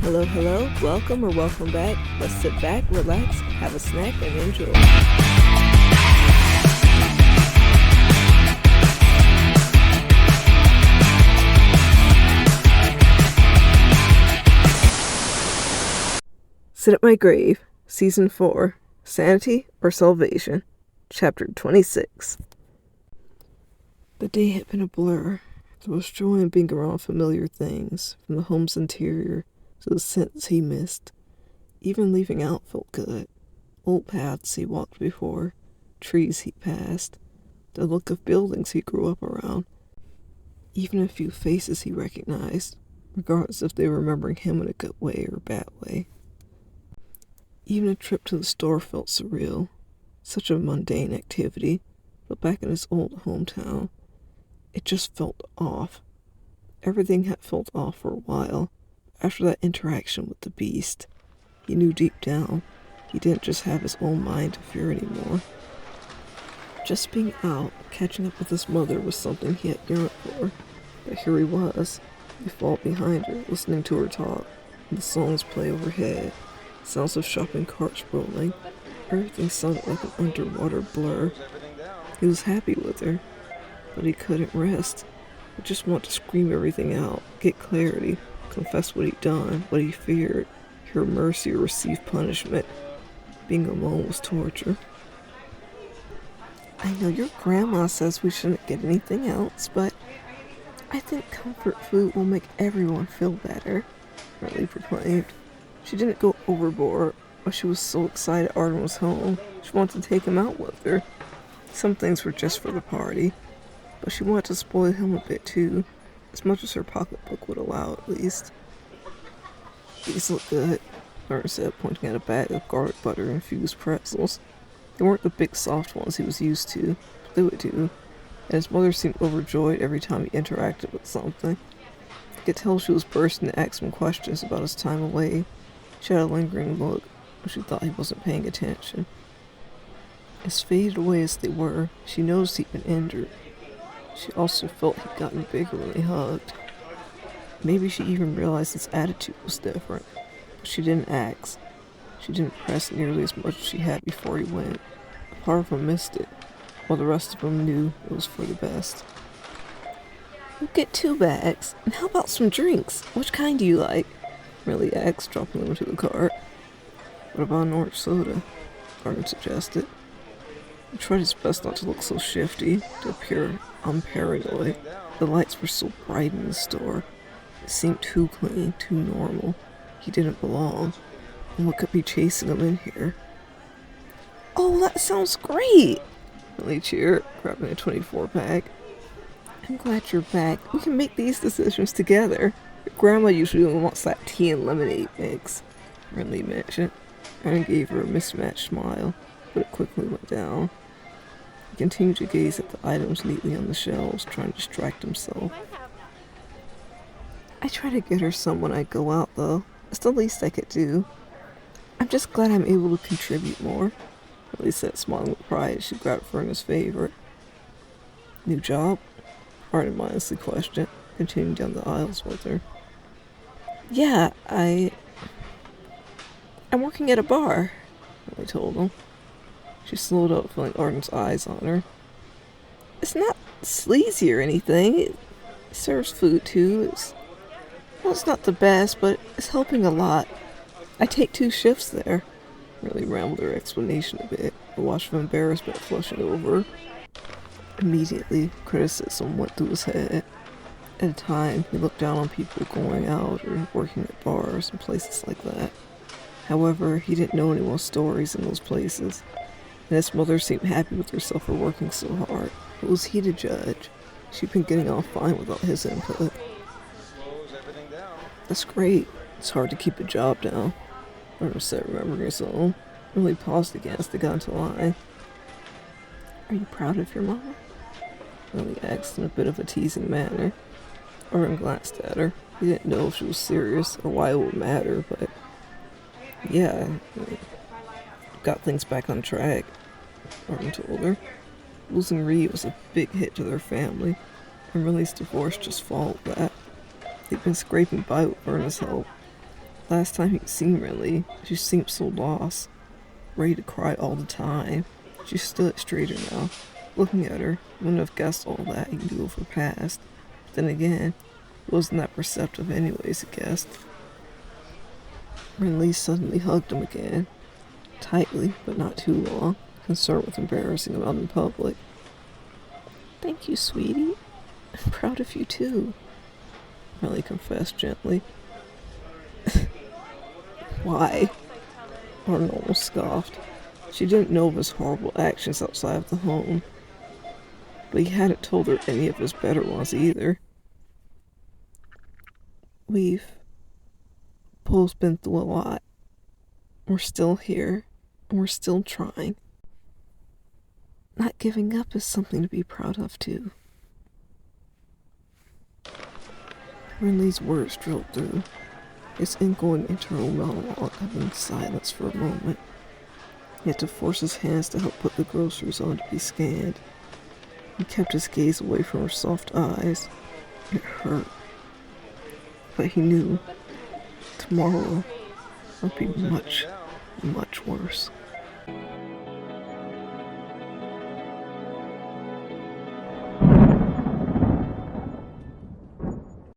Hello, hello, welcome or welcome back. Let's sit back, relax, have a snack, and enjoy. Sit at My Grave, Season 4, Sanity or Salvation, Chapter 26. The day had been a blur. There was joy in being around familiar things, from the home's interior to the scents he missed. Even leaving out felt good. Old paths he walked before, trees he passed, the look of buildings he grew up around, even a few faces he recognized, regardless if they were remembering him in a good way or a bad way. Even a trip to the store felt surreal, such a mundane activity, but back in his old hometown, it just felt off. Everything had felt off for a while. After that interaction with the beast, he knew deep down he didn't just have his own mind to fear anymore. Just being out, catching up with his mother was something he had yearned for. But here he was. He fall behind her, listening to her talk, and the songs play overhead. Sounds of shopping carts rolling. Everything sounded like an underwater blur. He was happy with her, but he couldn't rest. He just wanted to scream everything out, get clarity, confess what he'd done, what he feared, hear mercy or receive punishment. Being alone was torture. I know your grandma says we shouldn't get anything else, but I think comfort food will make everyone feel better, Riley proclaimed. She didn't go overboard, but she was so excited Arden was home. She wanted to take him out with her. Some things were just for the party, but she wanted to spoil him a bit too, as much as her pocketbook would allow at least. These look good, Arden said, pointing at a bag of garlic butter infused pretzels. They weren't the big soft ones he was used to, but they would do, and his mother seemed overjoyed every time he interacted with something. He could tell she was bursting to ask him questions about his time away. She had a lingering look, but she thought he wasn't paying attention. As faded away as they were, she noticed he'd been injured. She also felt he'd gotten bigger when they hugged. Maybe she even realized his attitude was different, but she didn't ask. She didn't press nearly as much as she had before he went. A part of him missed it, while the rest of him knew it was for the best. We'll get 2 bags, and how about some drinks? Which kind do you like? Millie asked, dropping them into the cart. What about an orange soda? Arden suggested. He tried his best not to look so shifty, to appear unparanoid. The lights were so bright in the store. It seemed too clean, too normal. He didn't belong. And what could be chasing him in here? Oh, that sounds great! Millie cheered, grabbing a 24-pack. I'm glad you're back. We can make these decisions together. Your grandma usually only wants that tea and lemonade mix, Riley mentioned. Arden gave her a mismatched smile, but it quickly went down. He continued to gaze at the items neatly on the shelves, trying to distract himself. I try to get her some when I go out, though. It's the least I could do. I'm just glad I'm able to contribute more, Riley said, smiling with pride as she grabbed Ferna's favorite. New job? Arden mindlessly questioned, continuing down the aisles with her. Yeah, I'm working at a bar, Riley told him. She slowed up, feeling Arden's eyes on her. It's not sleazy or anything. It serves food, too. It's not the best, but it's helping a lot. I take 2 shifts there. Riley rambled her explanation a bit, a wash of embarrassment flushing over. Immediately, criticism went through his head. At a time, he looked down on people going out or working at bars and places like that. However, he didn't know anyone's stories in those places, and his mother seemed happy with herself for working so hard. Who was he to judge? She'd been getting on fine without his input. That's great. It's hard to keep a job down, Arden said, remembering his own. Really paused again as they got into line. Are you proud of your mama? Riley asked in a bit of a teasing manner. Arden glanced at her. He didn't know if she was serious or why it would matter, but yeah, got things back on track, Arden told her. Losing Reed was a big hit to their family, and Riley's divorce just followed that. They'd been scraping by with Verna's help. Last time he'd seen Riley, she seemed so lost, ready to cry all the time. She stood straighter now. Looking at her, wouldn't have guessed all that he knew of her past. But then again, he wasn't that perceptive anyways, I guessed. Riley suddenly hugged him again. Tightly, but not too long, concerned with embarrassing him out in public. "Thank you, sweetie. I'm proud of you too," Riley confessed gently. "Why?" Arnold almost scoffed. She didn't know of his horrible actions outside of the home, but he hadn't told her any of his better ones either. We've both been through a lot. We're still here, and we're still trying. Not giving up is something to be proud of, too." Rinley's words drilled through, his ingoing internal monologue having silence for a moment. He had to force his hands to help put the groceries on to be scanned. He kept his gaze away from her soft eyes. It hurt. But he knew tomorrow would be much, much worse.